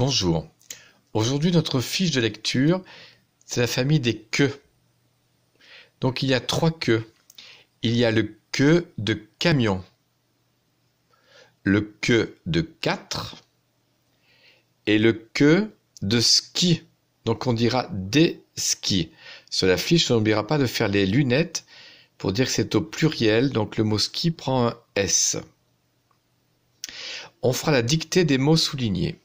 Bonjour. Aujourd'hui, notre fiche de lecture, c'est la famille des que. Donc, il y a 3 que. Il y a le que de camion, le que de 4 et le que de ski. Donc, on dira des skis. Sur la fiche, on n'oubliera pas de faire les lunettes pour dire que c'est au pluriel. Donc, le mot ski prend un S. On fera la dictée des mots soulignés.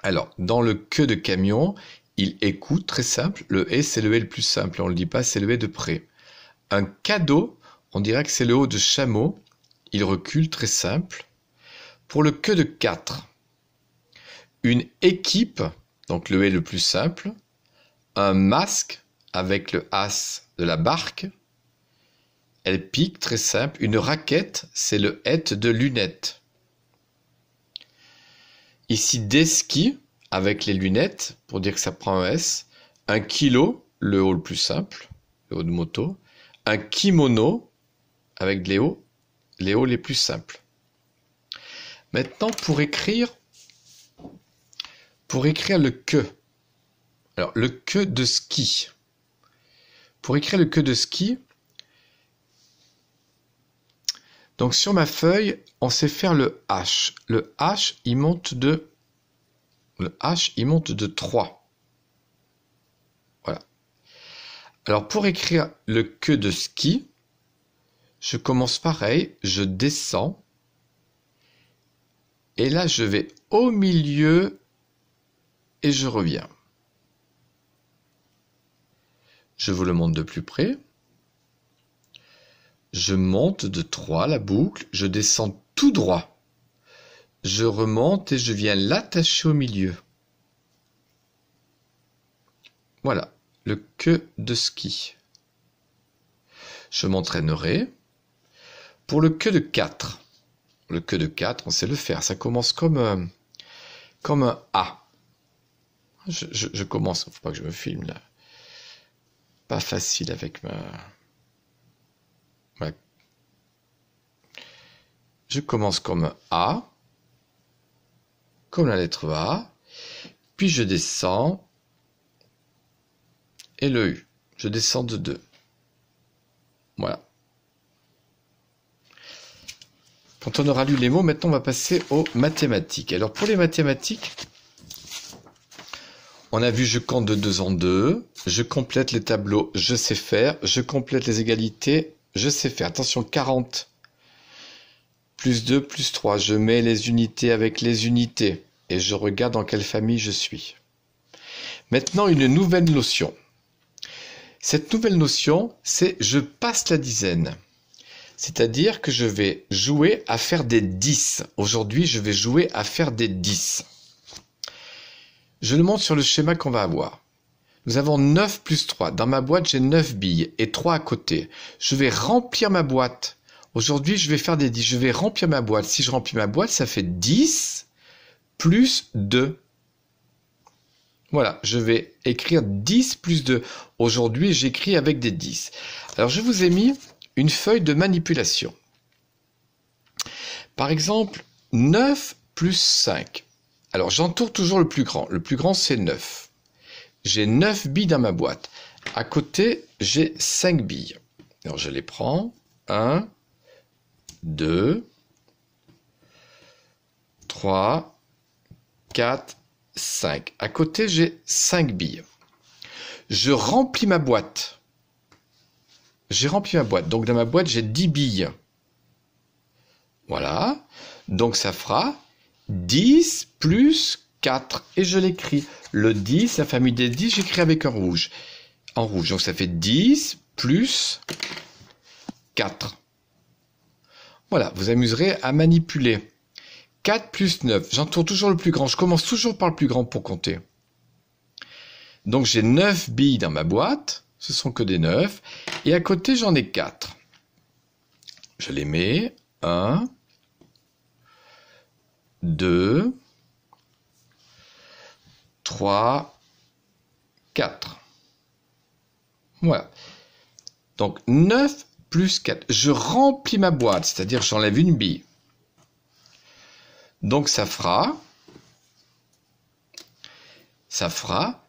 Alors, dans le que de camion, il écoute, très simple. Le et, c'est le et le plus simple. On ne le dit pas, c'est le et de près. Un cadeau, on dirait que c'est le o de chameau. Il recule, très simple. Pour le que de 4, une équipe, donc le et le plus simple. Un masque, avec le as de la barque. Elle pique, très simple. Une raquette, c'est le et de lunettes. Ici, des skis, avec les lunettes, pour dire que ça prend un S. Un kilo, le O le plus simple, le O de moto. Un kimono, avec les O les plus simples. Maintenant, pour écrire le que. Alors, le que de ski. Pour écrire le que de ski, donc sur ma feuille, on sait faire le H. Le H, il monte de 3. Voilà. Alors pour écrire le que de ski, je commence pareil, je descends. Et là, je vais au milieu et je reviens. Je vous le montre de plus près. Je monte de 3 la boucle, je descends tout droit. Je remonte et je viens l'attacher au milieu. Voilà, le que de ski. Je m'entraînerai. Pour le que de 4. Le que de 4, on sait le faire. Ça commence comme un A. Je commence, faut pas que je me filme là. Pas facile avec ma... Je commence comme un A, comme la lettre A, puis je descends, et le U. Je descends de 2. Voilà. Quand on aura lu les mots, maintenant on va passer aux mathématiques. Alors pour les mathématiques, on a vu je compte de 2 en 2, je complète les tableaux, je sais faire, je complète les égalités, je sais faire. Attention, 40. Plus 2, plus 3. Je mets les unités avec les unités. Et je regarde dans quelle famille je suis. Maintenant, une nouvelle notion. Cette nouvelle notion, c'est je passe la dizaine. C'est-à-dire que je vais jouer à faire des 10. Aujourd'hui, je vais jouer à faire des 10. Je le montre sur le schéma qu'on va avoir. Nous avons 9 plus 3. Dans ma boîte, j'ai 9 billes et 3 à côté. Je vais remplir ma boîte. Aujourd'hui, je vais faire des 10. Je vais remplir ma boîte. Si je remplis ma boîte, ça fait 10 plus 2. Voilà, je vais écrire 10 plus 2. Aujourd'hui, j'écris avec des 10. Alors, je vous ai mis une feuille de manipulation. Par exemple, 9 plus 5. Alors, j'entoure toujours le plus grand. Le plus grand, c'est 9. J'ai 9 billes dans ma boîte. À côté, j'ai 5 billes. Alors, je les prends. 1, 2, 3, 4, 5. À côté, j'ai 5 billes. Je remplis ma boîte. J'ai rempli ma boîte. Donc, dans ma boîte, j'ai 10 billes. Voilà. Donc, ça fera 10 plus 4. Et je l'écris. Le 10, la famille des 10, j'écris avec un rouge. En rouge. Donc, ça fait 10 plus 4. Voilà, vous amuserez à manipuler. 4 plus 9, j'entoure toujours le plus grand. Je commence toujours par le plus grand pour compter. Donc j'ai 9 billes dans ma boîte, ce sont que des 9. Et à côté, j'en ai 4. Je les mets. 1, 2, 3, 4. Voilà. Donc 9 plus 4. Je remplis ma boîte, c'est-à-dire j'enlève une bille. Donc ça fera ça fera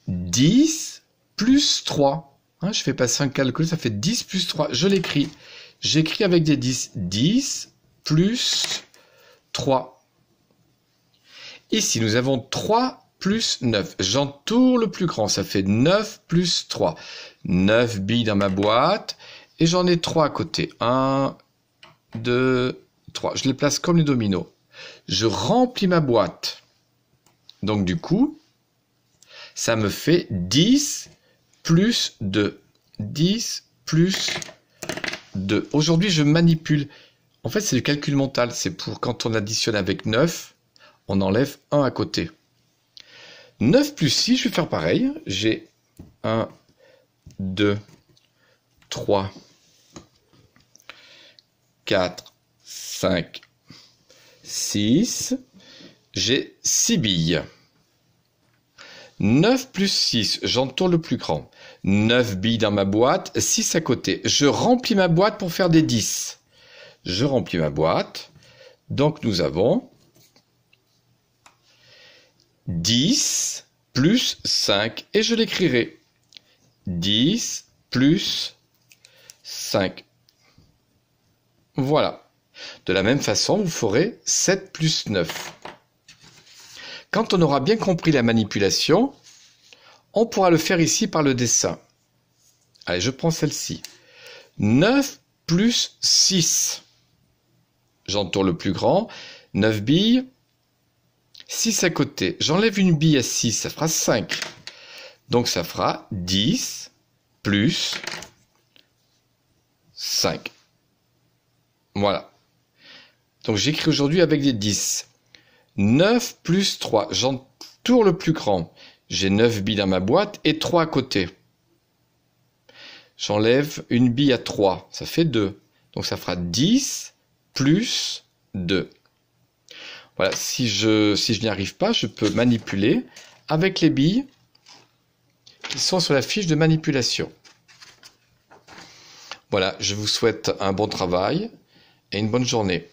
10 plus 3. Hein, je fais passer un calcul, ça fait 10 plus 3. Je l'écris. J'écris avec des 10. 10 plus 3. Ici, nous avons 3 plus 9. J'entoure le plus grand. Ça fait 9 plus 3. 9 billes dans ma boîte. Et j'en ai 3 à côté. 1, 2, 3. Je les place comme les dominos. Je remplis ma boîte. Donc du coup, ça me fait 10 plus 2. 10 plus 2. Aujourd'hui, je manipule. En fait, c'est du calcul mental. C'est pour quand on additionne avec 9, on enlève 1 à côté. 9 plus 6, je vais faire pareil. J'ai 1, 2, 3, 4, 5, 6. J'ai 6 billes. 9 plus 6, j'entoure le plus grand. 9 billes dans ma boîte, 6 à côté. Je remplis ma boîte pour faire des 10. Je remplis ma boîte. Donc nous avons 10 plus 5. Et je l'écrirai. 10 plus 5. Voilà. De la même façon, vous ferez 7 plus 9. Quand on aura bien compris la manipulation, on pourra le faire ici par le dessin. Allez, je prends celle-ci. 9 plus 6. J'entoure le plus grand. 9 billes. 6 à côté. J'enlève une bille à 6, ça fera 5. Donc ça fera 10 plus 5. Voilà. Donc j'écris aujourd'hui avec des 10. 9 plus 3. J'entoure le plus grand. J'ai 9 billes dans ma boîte et 3 à côté. J'enlève une bille à 3. Ça fait 2. Donc ça fera 10 plus 2. Voilà. Si je n'y arrive pas, je peux manipuler avec les billes qui sont sur la fiche de manipulation. Voilà. Je vous souhaite un bon travail et une bonne journée.